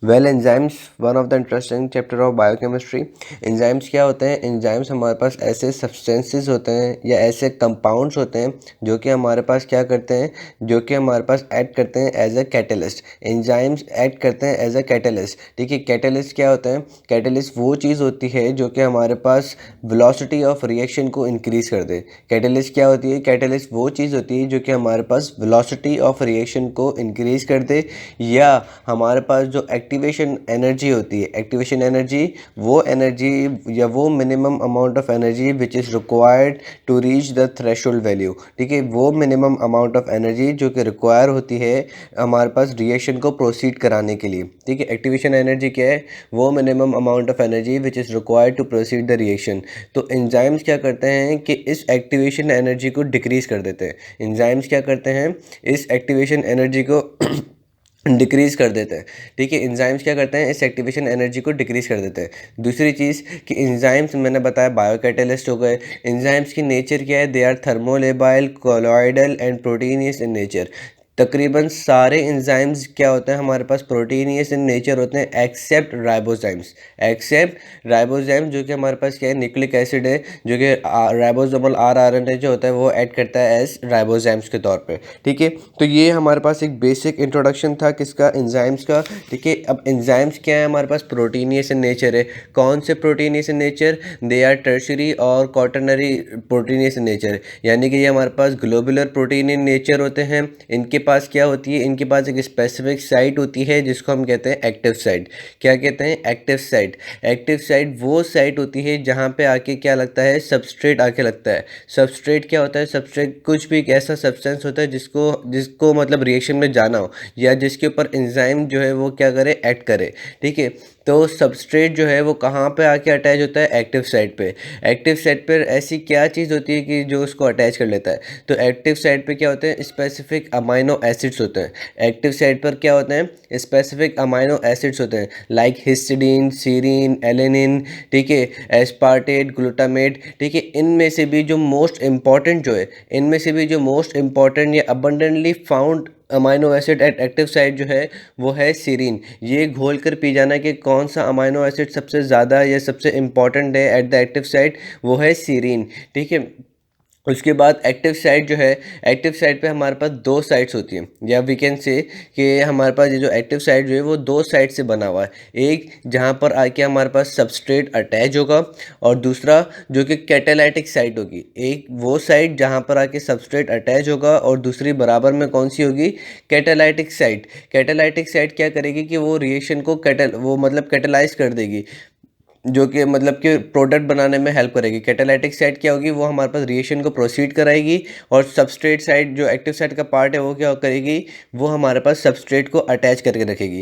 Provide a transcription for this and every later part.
Well enzymes one of the interesting chapter of biochemistry. Enzymes क्या होते हैं? Enzymes हमारे पास ऐसे सब्सटेंसेस होते हैं या ऐसे कंपाउंड्स होते हैं जो कि हमारे पास क्या करते हैं, जो कि हमारे पास एक्ट करते हैं as a catalyst. Enzymes act करते हैं एज अ कैटलिस्ट। ठीक है, कैटलिस्ट क्या होते हैं? कैटलिस्ट वो चीज़ होती है जो कि हमारे पास वेलोसिटी ऑफ रिएक्शन को इंक्रीज कर दे। कैटलिस्ट क्या होती है? कैटलिस्ट वो चीज़ होती है जो कि हमारे पास वेलोसिटी ऑफ रिएक्शन को इंक्रीज कर दे, या हमारे पास जो एक्टिवेशन एनर्जी होती है, एक्टिवेशन एनर्जी वो एनर्जी या वो minimum amount of energy which is required to reach the threshold value. ठीक है, वो मिनिमम अमाउंट ऑफ एनर्जी जो कि रिक्वायर होती है हमारे पास रिएक्शन को प्रोसीड कराने के लिए। ठीक है, एक्टिवेशन एनर्जी क्या है? वो minimum amount of energy which is required to proceed the reaction. तो एंजाइम्स क्या करते हैं कि इस एक्टिवेशन एनर्जी को डिक्रीज कर देते हैं। एंजाइम्स क्या करते हैं? इस एक्टिवेशन एनर्जी को डिक्रीज़ कर देते हैं। ठीक है, एंजाइम्स क्या करते हैं? इस एक्टिवेशन एनर्जी को डिक्रीज़ कर देते हैं। दूसरी चीज़ कि एंजाइम्स मैंने बताया बायोकैटलिस्ट हो गए। एंजाइम्स की नेचर क्या है? They are thermolabile, colloidal and proteinaceous in nature. तकरीबन सारे एंजाइम्स क्या होते हैं हमारे पास? प्रोटीनियस इन नेचर होते हैं एक्सेप्ट राइबोजाइम्स। एक्सेप्ट राइबोजाइम्स जो कि हमारे पास क्या है? न्यूक्लिक एसिड है जो कि राइबोसोमल आरएनए जो होता है वो ऐड करता है एज राइबोजाइम्स के तौर पे। ठीक है, तो ये हमारे पास एक बेसिक इंट्रोडक्शन था किसका? एंजाइम्स का। ठीक है, अब एंजाइम्स क्या है हमारे पास? प्रोटीनियस इन नेचर है। कौन से proteinaceous in nature? They are tertiary और क्वाटरनरी प्रोटीनियस इन नेचर, यानी कि ये हमारे पास ग्लोबुलर प्रोटीन इन नेचर होते हैं। इनके पास क्या होती है? इनके पास एक स्पेसिफिक साइट होती है जिसको हम कहते हैं एक्टिव साइट। क्या कहते हैं? Active site. एक्टिव साइट वो साइट होती है जहाँ पे आके क्या लगता है? सबस्ट्रेट आके लगता है। सबस्ट्रेट क्या होता है? सबस्ट्रेट कुछ भी एक ऐसा सब्सटेंस होता है जिसको जिसको मतलब रिएक्शन में जाना हो, या जिसके ऊपर एंजाइम जो है वो क्या करे? एक्ट करे। ठीक है, तो सबस्ट्रेट जो है वो कहाँ पे आके अटैच होता है? एक्टिव साइट पे। एक्टिव साइट पर ऐसी क्या चीज़ होती है कि जो उसको अटैच कर लेता है? तो एक्टिव साइट पे क्या होते हैं? स्पेसिफिक अमाइनो एसिड्स होते हैं। एक्टिव साइट पर क्या होते हैं? स्पेसिफिक अमाइनो एसिड्स होते हैं, लाइक हिस्टिडीन, सीरीन, एलेनिन। ठीक है, एस्पार्टेट, ग्लूटामेट। ठीक है, इनमें से भी जो मोस्ट इंपॉर्टेंट जो है, इनमें से भी जो मोस्ट इंपॉर्टेंट या abundantly found amino acid at active site जो है वो है सीरीन। ये घोल कर पी जाना कि कौन सा अमाइनो एसिड सबसे ज़्यादा या सबसे इंपॉर्टेंट है एट द एक्टिव साइट, वो है सीरीन। ठीक है, उसके बाद एक्टिव साइट जो है, एक्टिव साइट पे हमारे पास दो साइट्स होती हैं, या वी कैन से कि हमारे पास ये जो एक्टिव साइट जो है वो दो साइट से बना हुआ है। एक जहाँ पर आके हमारे पास सबस्ट्रेट अटैच होगा, और दूसरा जो कि कैटालाइटिक साइट होगी। एक वो साइट जहाँ पर आके सबस्ट्रेट अटैच होगा, और दूसरी बराबर में कौन सी होगी? Catalytic site. कैटालाइटिक साइट क्या करेगी कि वो रिएक्शन को कैटालाइज कर देगी, जो कि मतलब कि प्रोडक्ट बनाने में हेल्प करेगी। कैटालाइटिक साइड क्या होगी? वो हमारे पास रिएक्शन को प्रोसीड कराएगी, और सबस्ट्रेट साइड जो एक्टिव साइड का पार्ट है वो क्या करेगी? वो हमारे पास सबस्ट्रेट को अटैच करके रखेगी।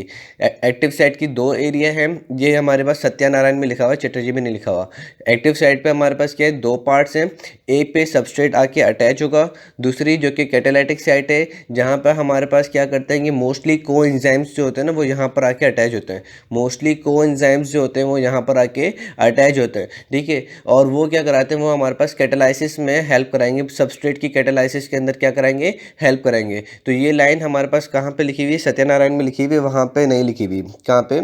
एक्टिव साइड की दो एरिया हैं, ये हमारे पास सत्यानारायण में लिखा हुआ है, चटर्जी में नहीं लिखा हुआ। एक्टिव साइड पे हमारे पास क्या है? दो पार्ट्स हैं। ए पे सबस्ट्रेट आके अटैच होगा, दूसरी जो कि कैटालाइटिक साइट है जहाँ पर हमारे पास क्या करते हैं कि मोस्टली को एंजाइम्स जो होते हैं ना वो यहाँ पर आके अटैच होते हैं। मोस्टली को एंजाइम्स जो होते हैं वो यहाँ पर के अटैच होते हैं। ठीक है, और वो क्या कराते हैं? वो हमारे पास कैटालाइसिस में हेल्प कराएंगे, सबस्ट्रेट की कैटालाइसिस के अंदर क्या कराएंगे? हेल्प करेंगे। तो ये लाइन हमारे पास कहाँ पे लिखी हुई है? सत्यानारायण में लिखी हुई है, वहाँ पे नहीं लिखी हुई। कहाँ पे?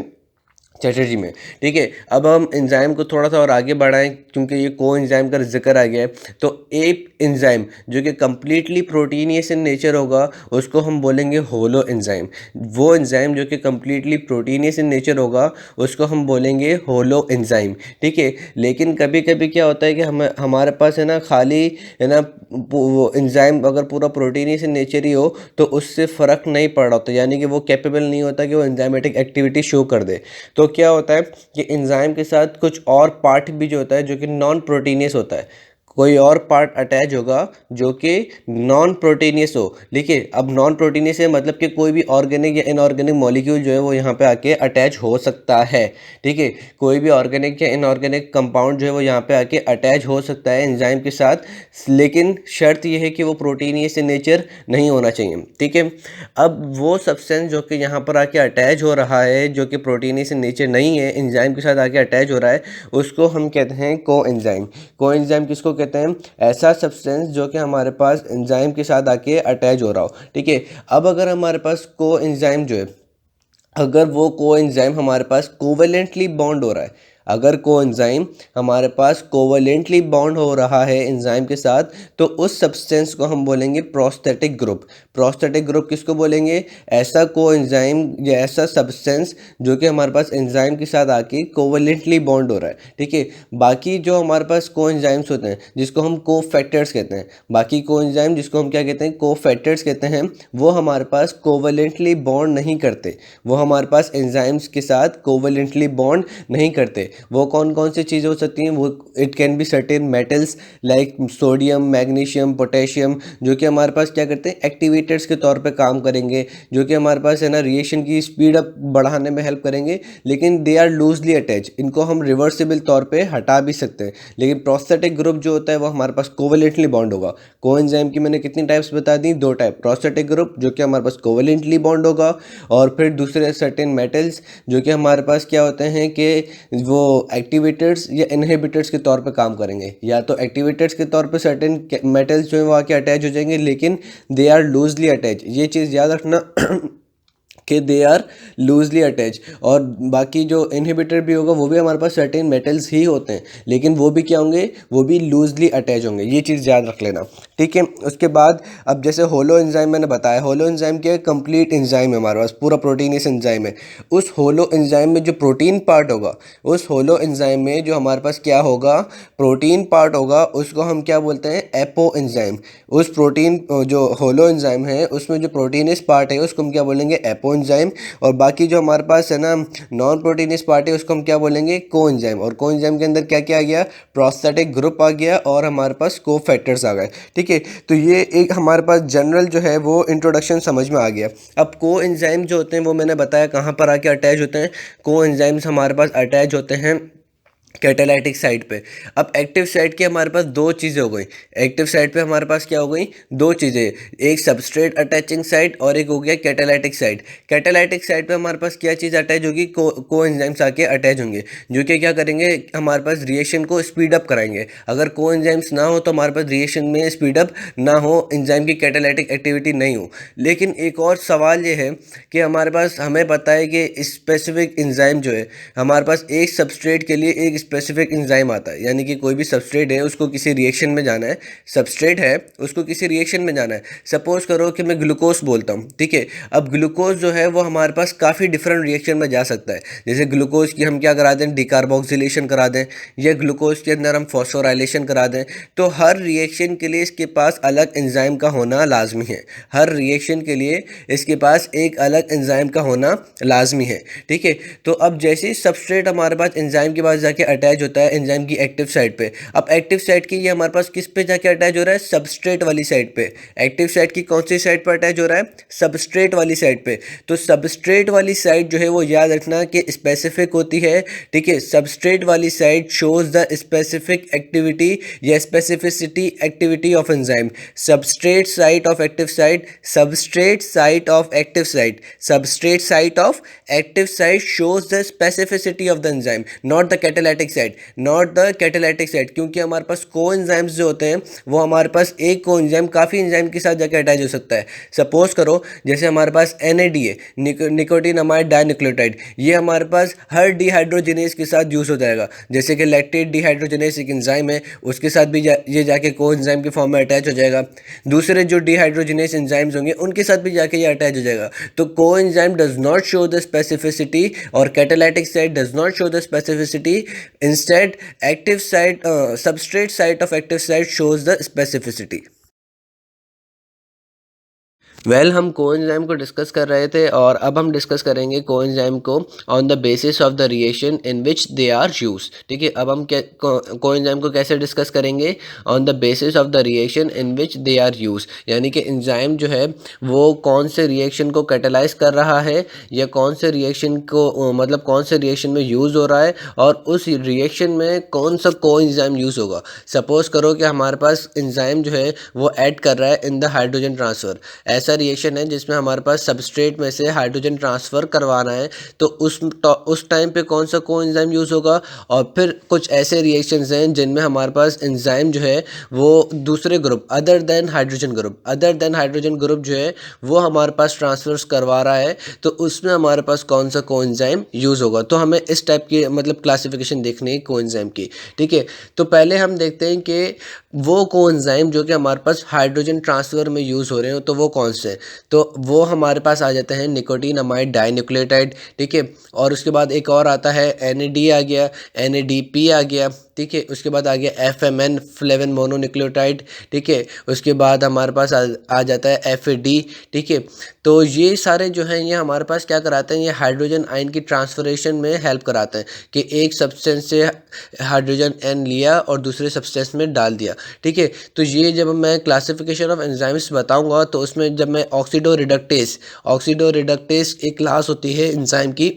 चटर्जी में। ठीक है, अब हम एंजाइम को थोड़ा सा और आगे बढ़ाएं क्योंकि ये को एंजाइम का जिक्र आ गया है। तो एक एंजाइम जो कि कम्प्लीटली प्रोटीनियस इन नेचर होगा उसको हम बोलेंगे होलो एंजाइम। वो एंजाइम जो कि कम्प्लीटली प्रोटीनियस इन नेचर होगा उसको हम बोलेंगे होलो एंजाइम। ठीक है, लेकिन कभी कभी क्या होता है कि हमारे पास है ना खाली है ना वो एंजाइम अगर पूरा प्रोटीनियस इन नेचर ही हो तो उससे फ़र्क नहीं पड़ रहा होता, यानी कि वो कैपेबल नहीं होता कि वो एंजाइमेटिक एक्टिविटी शो कर दे। तो क्या होता है कि एंजाइम के साथ कुछ और पार्ट भी जो होता है जो कि नॉन प्रोटीनियस होता है, कोई और पार्ट अटैच होगा जो कि नॉन प्रोटीनियस हो। देखिए, अब नॉन प्रोटीनियस है मतलब कि कोई भी ऑर्गेनिक या इनऑर्गेनिक मॉलिक्यूल जो है वो यहाँ पे आके अटैच हो सकता है। ठीक है, कोई भी ऑर्गेनिक या इनऑर्गेनिक कंपाउंड जो है वो यहाँ पे आके अटैच हो सकता है एंजाइम के साथ, लेकिन शर्त ये है कि वो प्रोटीनियस इन नेचर नहीं होना चाहिए। ठीक है, अब वो सब्सटेंस जो कि यहाँ पर आके अटैच हो रहा है जो कि प्रोटीनियस इन नेचर नहीं है, एंजाइम के साथ आके अटैच हो रहा है, उसको हम कहते हैं को एंजाइम। को एंजाइम किसको कहते हैं? ऐसा सब्सटेंस जो कि हमारे पास एंजाइम के साथ आके अटैच हो रहा हो। ठीक है, अब अगर हमारे पास को एंजाइम जो है अगर वो कोएंजाइम हमारे पास कोवेलेंटली बॉन्ड हो रहा है, अगर कोएंजाइम हमारे पास कोवेलेंटली बॉन्ड हो रहा है एंजाइम के साथ, तो उस सब्सटेंस को हम बोलेंगे प्रोस्थेटिक ग्रुप। प्रोस्थेटिक ग्रुप किसको बोलेंगे? ऐसा कोएंजाइम या ऐसा सब्सटेंस जो कि हमारे पास एंजाइम के साथ आके कोवेलेंटली बॉन्ड हो रहा है, ठीक है। बाकी जो हमारे पास कोएंजाइम्स होते हैं जिसको हम कोफैक्टर्स कहते हैं, बाकी कोएंजाइम जिसको हम क्या कहते हैं, कोफैक्टर्स कहते हैं, वो हमारे पास कोवेलेंटली बॉन्ड नहीं करते, वो हमारे पास एंजाइम्स के साथ कोवेलेंटली बॉन्ड नहीं करते। वो कौन कौन सी चीज़ें हो सकती हैं? वो it can be certain metals like sodium, magnesium, potassium, जो कि हमारे पास क्या करते हैं, एक्टिवेटर्स के तौर पे काम करेंगे, जो कि हमारे पास है ना रिएक्शन की स्पीड अप बढ़ाने में हेल्प करेंगे, लेकिन दे आर लूजली अटैच, इनको हम रिवर्सिबल तौर पे हटा भी सकते हैं। लेकिन प्रोस्थेटिक ग्रुप जो होता है वो हमारे पास कोवेलेंटली बॉन्ड होगा। कोएंजाइम की मैंने कितनी टाइप्स बता दी? 2 टाइप, प्रोस्थेटिक ग्रुप जो कि हमारे पास कोवेलेंटली बॉन्ड होगा, और फिर दूसरे सर्टेन मेटल्स जो कि हमारे पास क्या होते हैं कि वो एक्टिवेटर्स या इनहिबिटर्स के तौर पे काम करेंगे। या तो एक्टिवेटर्स के तौर पे सर्टेन मेटल्स जो है वो आके अटैच हो जाएंगे, लेकिन दे आर लूजली अटैच, ये चीज़ याद रखना कि दे आर लूजली अटैच। और बाकी जो इनहिबिटर भी होगा वो भी हमारे पास सर्टेन मेटल्स ही होते हैं, लेकिन वो भी क्या होंगे, वो भी लूजली अटैच होंगे, ये चीज़ याद रख लेना, ठीक है। उसके बाद अब जैसे होलो एंजाइम मैंने बताया, होलो एंजाइम क्या है? कंप्लीट एंजाइम है हमारे पास, पूरा प्रोटीनियस एंजाइम है। उस होलो एंजाइम में जो प्रोटीन पार्ट होगा, उस होलो एंजाइम में जो हमारे पास क्या होगा, प्रोटीन पार्ट होगा, उसको हम क्या बोलते हैं? Apo enzyme. उस प्रोटीन जो होलो एंजाइम है उसमें जो प्रोटीनियस पार्ट है उसको हम क्या बोलेंगे? Apo enzyme. और बाकी जो हमारे पास है ना नॉन प्रोटीनियस पार्ट है उसको हम क्या बोलेंगे? को एंजाइम। और को एंजाइम के अंदर क्या क्या आ गया? प्रोस्थेटिक ग्रुप आ गया और हमारे पास कोफैक्टर्स आ गए, ठीक है। तो ये एक हमारे पास जनरल जो है वो इंट्रोडक्शन समझ में आ गया। अब को एंजाइम जो होते हैं वो मैंने बताया कहाँ पर आके अटैच होते हैं। को एंजाइम्स हमारे पास अटैच होते हैं कैटालाइटिक साइट पे। अब एक्टिव साइट की हमारे पास दो चीज़ें हो गई। एक्टिव साइट पे हमारे पास क्या हो गई? दो चीज़ें, एक सबस्ट्रेट अटैचिंग साइट और एक हो गया कैटालाइटिक साइट। कैटालाइटिक साइट पे हमारे पास क्या चीज़ अटैच होगी? को एंजाइम्स आके अटैच होंगे, जो कि क्या करेंगे? हमारे पास रिएक्शन को स्पीड अप कराएंगे। अगर को एंजाइम्स ना हो तो हमारे पास रिएक्शन में स्पीड अप ना हो, एंजाइम की कैटालाइटिक एक्टिविटी नहीं हो। लेकिन एक और सवाल ये है कि हमारे पास, हमें पता है कि स्पेसिफिक एंजाइम जो है हमारे पास एक सबस्ट्रेट के लिए एक स्पेसिफिक एंजाइम आता है, यानी कि कोई भी सबस्ट्रेट है उसको किसी रिएक्शन में जाना है, सबस्ट्रेट है उसको किसी रिएक्शन में जाना है। सपोज करो कि मैं ग्लूकोज बोलता हूँ, ठीक है। अब ग्लूकोज जो है वो हमारे पास काफ़ी डिफरेंट रिएक्शन में जा सकता है। जैसे ग्लूकोज की हम क्या करा दें? डिकार्बोक्सिलेशन करा दें, या ग्लूकोज के अंदर हम फॉस्फोराइलेशन करा दें। तो हर रिएक्शन के लिए इसके पास अलग एंजाइम का होना लाजमी है। हर रिएक्शन के लिए इसके पास एक अलग एंजाइम का होना लाजमी है, ठीक है। तो अब जैसे ही सबस्ट्रेट हमारे पास एंजाइम के पास जाके अटैच होता है एंजाइम की एक्टिव साइट पे, अब एक्टिव साइट की ये हमारे पास किस पे जाके अटैच हो रहा है? सबस्ट्रेट वाली साइट पे। एक्टिव साइट की कौन सी साइट पर अटैच हो रहा है? सबस्ट्रेट वाली साइट पे। तो सबस्ट्रेट वाली साइट जो है वो याद रखना कि स्पेसिफिक होती है, ठीक है। सबस्ट्रेट वाली site shows the specific activity या specificity activity of enzyme. Substrate site of active site, substrate site of active site, substrate site of active site shows the specificity of the enzyme, not the catalytic site, not the catalytic site। क्योंकि हमारे पास coenzymes जो होते हैं वो हमारे पास एक coenzyme काफ़ी enzyme के साथ जाकर अटैच हो सकता है। सपोज करो जैसे हमारे पास NAD है, निकोटिनामाइड डाइन्यूक्लियोटाइड, ये हमारे पास हर डिहाइड्रोजिनेज के साथ यूज हो जाएगा। जैसे कि लैक्टेट डिहाइड्रोजिनेज एक एंजाइम है, उसके साथ भी ये जाके कोएंजाइम के फॉर्म में अटैच हो जाएगा। दूसरे जो डिहाइड्रोजिनेज एंजाइम्स होंगे उनके साथ भी जाके ये अटैच हो जाएगा। तो coenzyme does not show the specificity और catalytic site does not show the specificity. Instead, active site, substrate site of active site shows the specificity. हम कोएंजाइम को डिस्कस कर रहे थे और अब हम डिस्कस करेंगे कोएंजाइम को on the basis of the reaction in which they are use, ठीक है। अब हम कोएंजाइम को कैसे डिस्कस करेंगे? On the basis of the reaction in which they are use, यानी कि एंजाइम जो है वो कौन से रिएक्शन को कैटेलाइज कर रहा है या कौन से रिएक्शन को मतलब कौन से रिएक्शन में यूज़ हो रहा है और उस रिएक्शन में कौन सा कोएंजाइम यूज़ होगा। सपोज करो कि हमारे पास एंजाइम जो है वो ऐड कर रहा है इन द हाइड्रोजन ट्रांसफ़र। ऐसा रिएक्शन है जिसमें हमारे पास सबस्ट्रेट में से हाइड्रोजन ट्रांसफ़र करवाना है, तो उस टाइम पे कौन सा कोएंजाइम यूज़ होगा। और फिर कुछ ऐसे रिएक्शंस हैं जिनमें हमारे पास एंजाइम जो है वो दूसरे group other than hydrogen group जो है वो हमारे पास ट्रांसफर्स करवा रहा है, तो उसमें हमारे पास कौन सा कोएंजाइम यूज़ होगा। तो हमें इस टाइप की मतलब क्लासिफिकेशन देखनी है कोएंजाइम की, ठीक है। तो पहले हम देखते हैं कि वो कोएंजाइम जो कि हमारे पास हाइड्रोजन ट्रांसफ़र में यूज़ हो रहे हो तो वो कौन से हैं। तो वो हमारे पास आ जाते हैं निकोटीनामाइड डाइन्यूक्लियोटाइड, ठीक है। और उसके बाद एक और आता है NAD आ गया, NADP आ गया, ठीक है। उसके बाद आ गया FMN फ्लेवन मोनोन्यूक्लियोटाइड, ठीक है। उसके बाद हमारे पास आ जाता है FAD, ठीक है। तो ये सारे जो हैं ये हमारे पास क्या कराते हैं, ये हाइड्रोजन आयन की ट्रांसफॉरेशन में हेल्प कराते हैं कि एक सब्सटेंस से हाइड्रोजन N लिया और दूसरे सब्सटेंस में डाल दिया, ठीक है। तो ये जब मैं क्लासिफिकेशन ऑफ एंजाइम्स बताऊंगा तो उसमें जब मैं ऑक्सीडो रिडक्टेस एक क्लास होती है एंजाइम की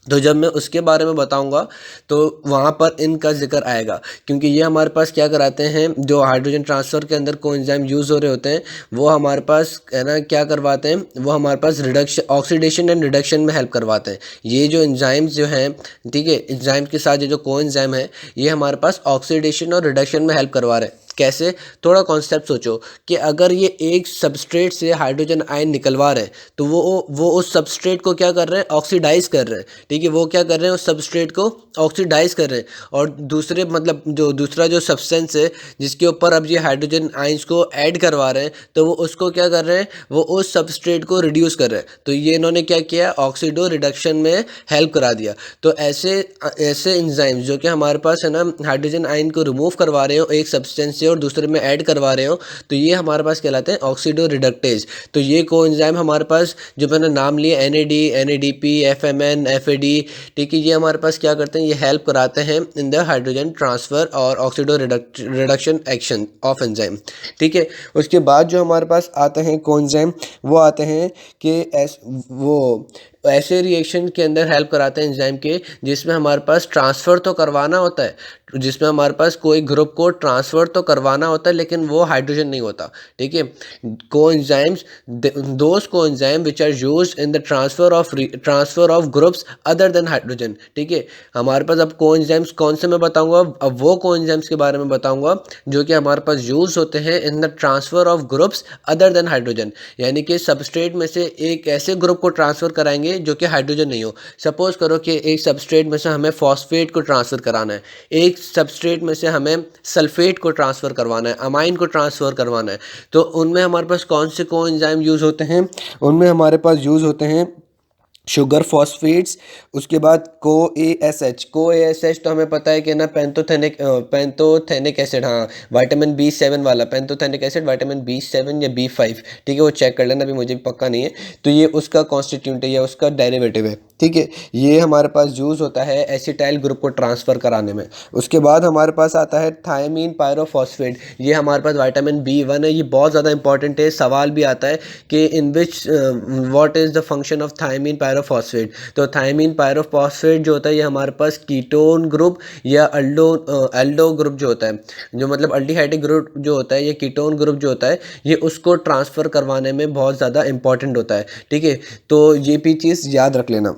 तो जब मैं उसके बारे में बताऊंगा तो वहाँ पर इनका जिक्र आएगा, क्योंकि ये हमारे पास क्या कराते हैं, जो हाइड्रोजन ट्रांसफ़र के अंदर कोएंजाइम यूज़ हो रहे होते हैं वो हमारे पास है ना क्या करवाते हैं, वो हमारे पास रिडक्शन ऑक्सीडेशन एंड रिडक्शन में हेल्प करवाते हैं। ये जो एंजाइम्स जो हैं, ठीक है, एंजाइम के साथ ये जो कोएंजाइम है ये हमारे पास ऑक्सीडेशन और रिडक्शन में हेल्प करवा रहे हैं। कैसे, थोड़ा कॉन्सेप्ट सोचो कि अगर ये एक सबस्ट्रेट से हाइड्रोजन आयन निकलवा रहे हैं तो वो उस सबस्ट्रेट को क्या कर रहे हैं, ऑक्सीडाइज कर रहे हैं, ठीक है। वो क्या कर रहे हैं, उस सबस्ट्रेट को ऑक्सीडाइज कर रहे हैं। और दूसरे मतलब जो दूसरा जो सब्सटेंस है जिसके ऊपर अब ये हाइड्रोजन आयंस को ऐड करवा रहे हैं तो वो उसको क्या कर रहे हैं, वो उस सबस्ट्रेट को रिड्यूस कर रहे हैं। तो ये इन्होंने क्या किया, ऑक्सीडो रिडक्शन में हेल्प करा दिया। तो ऐसे ऐसे एंजाइम्स जो कि हमारे पास है ना हाइड्रोजन आयन को रिमूव करवा रहे हो एक सब्सटेंस और दूसरे में ऐड करवा रहे हो, तो ये हमारे पास कहलाते हैं ऑक्सीडो रिडक्टेज। तो ये कोएंजाइम हमारे पास जो मैंने नाम लिए NAD, NADP, FMN, FAD, ठीक है, ये हमारे पास क्या करते हैं, ये हेल्प कराते हैं इन द हाइड्रोजन ट्रांसफ़र और oxido reduction action of enzyme, ठीक है। उसके बाद जो हमारे पास आते हैं कोएंजाइम वो आते हैं कि वो ऐसे रिएक्शन के अंदर हेल्प कराते हैं एंजाइम के जिसमें हमारे पास ट्रांसफ़र तो करवाना होता है, जिसमें हमारे पास कोई ग्रुप को ट्रांसफ़र तो करवाना होता है लेकिन वो हाइड्रोजन नहीं होता, ठीक है। Coenzymes, those coenzyme which are used in the transfer of groups other than hydrogen, ठीक है। हमारे पास अब कोएंजाइम्स कौन से मैं बताऊंगा, अब वो कोएंजाइम्स के बारे में बताऊंगा जो कि हमारे पास यूज होते हैं इन the transfer of groups other than hydrogen, यानी कि सबस्ट्रेट में से एक ऐसे ग्रुप को ट्रांसफ़र कराएंगे जो कि हाइड्रोजन नहीं हो। सपोज करो कि एक सबस्ट्रेट में से हमें फॉस्फेट को ट्रांसफ़र कराना है, एक सबस्ट्रेट में से हमें सल्फेट को ट्रांसफ़र करवाना है, अमाइन को ट्रांसफ़र करवाना है, तो उनमें हमारे पास कौन से कोएंजाइम यूज़ होते हैं, उनमें हमारे पास यूज़ होते हैं शुगर फॉस्फेट्स। उसके बाद को ए एस एच तो हमें पता है कि ना पेंटोथेनिक एसिड, हाँ विटामिन B7 वाला पेंटोथेनिक एसिड, विटामिन B7 या B5, ठीक है, वो चेक कर लेना, अभी मुझे भी पक्का नहीं है। तो ये उसका कॉन्स्टिट्यूंट है या उसका डेरिवेटिव है, ठीक है। ये हमारे पास यूज़ होता है एसिटाइल ग्रुप को ट्रांसफ़र कराने में। उसके बाद हमारे पास आता है थायमीन पायरोफॉस्फेट, ये हमारे पास विटामिन B1 है, ये बहुत ज़्यादा इंपॉर्टेंट है, सवाल भी आता है कि in which what is the function of thiamine pyrophosphate. तो थायमीन पायरोफॉस्फेट जो होता है ये हमारे पास कीटोन ग्रुप या एल्डो ग्रुप जो होता है, जो मतलब अल्डिहाइडिक ग्रुप जो होता है, ये कीटोन ग्रुप जो होता है ये उसको ट्रांसफ़र करवाने में बहुत ज़्यादा इंपॉर्टेंट होता है, ठीक है। तो ये भी चीज़ याद रख लेना।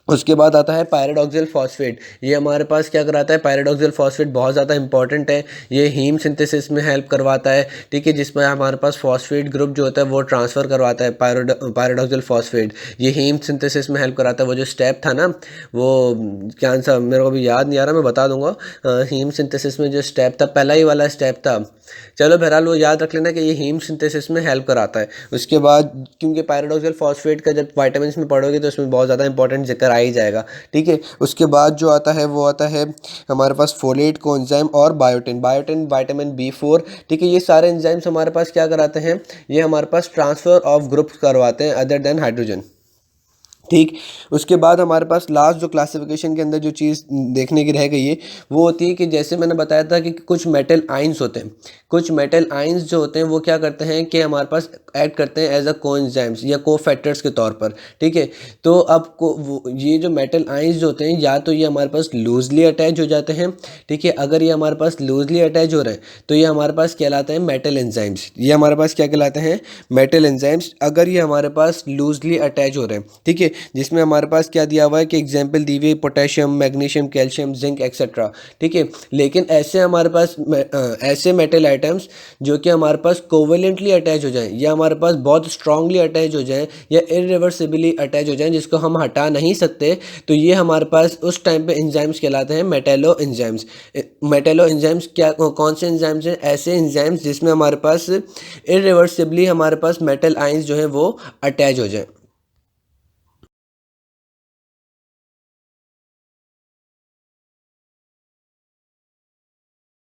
उसके बाद आता है पायरोडॉक्सिल फॉस्फेट, ये हमारे पास क्या कराता है, पायरोडॉक्सिल फॉस्फेट बहुत ज़्यादा इंपॉर्टेंट है, ये हीम सिंथेसिस में हेल्प करवाता है, ठीक है, जिसमें हमारे पास फॉस्फेट ग्रुप जो होता है वो ट्रांसफ़र करवाता है पायरोडॉक्सिल फॉस्फेट, ये हीम सिंथेसिस में हेल्प कराता है। वो जो स्टेप था ना, वो क्या सा मेरे को भी याद नहीं आ रहा, मैं बता दूंगा। हीम सिंथेसिस में जो स्टेप था, पहला ही वाला स्टेप था, चलो बहरहाल वो याद रख लेना कि ये हीम सिंथेसिस में हेल्प कराता है। उसके बाद क्योंकि पायरोडॉक्सिल फॉस्फेट का जब वाइटामिन में पढ़ोगे तो उसमें बहुत ज़्यादा इंपॉर्टेंट जिक्र आ ही जाएगा, ठीक है। उसके बाद जो आता है वो आता है हमारे पास फोलेट कोएंजाइम और बायोटिन विटामिन B4, ठीक है। ये सारे एंजाइम्स हमारे पास क्या कराते हैं, ये हमारे पास ट्रांसफ़र ऑफ ग्रुप्स करवाते हैं अदर देन हाइड्रोजन, ठीक। उसके बाद हमारे पास लास्ट जो क्लासिफिकेशन के अंदर जो चीज़ देखने की रह गई है वो होती है कि जैसे मैंने बताया था कि कुछ मेटल आयंस होते हैं, कुछ मेटल आयंस जो होते हैं वो क्या करते हैं कि हमारे पास ऐड करते हैं एज अ कोएंजाइम्स या कोफैक्टर्स के तौर पर। ठीक है, तो अब ये जो मेटल आयंस जो होते हैं या तो ये हमारे पास लूजली अटैच हो जाते हैं। ठीक है, अगर ये हमारे पास लूजली अटैच हो रहे हैं तो ये हमारे पास कहलाते हैं मेटल एंजाइम्स। ये हमारे पास क्या कहलाते हैं? मेटल एंजाइम्स, अगर ये हमारे पास लूजली अटैच हो रहे हैं। ठीक है, जिसमें हमारे पास क्या दिया हुआ है कि एग्जाम्पल दी हुई है potassium, magnesium, calcium, zinc etcetera. ठीक है, लेकिन ऐसे हमारे पास ऐसे मेटल आइटम्स जो कि हमारे पास कोवेलेंटली अटैच हो जाएं या हमारे पास बहुत स्ट्रांगली अटैच हो जाएं या इरिवर्सिबली अटैच हो जाएं जिसको हम हटा नहीं सकते, तो ये हमारे पास उस टाइम पे एंजाइम्स कहलाते हैं मेटेलो एंजाइम्स। मेटेलो एंजाइम्स क्या कौन से एंजाइम्स हैं? ऐसे एंजाइम्स जिसमें हमारे पास इरिवर्सिबली हमारे पास मेटल आयंस जो हैं वो अटैच हो जाएं।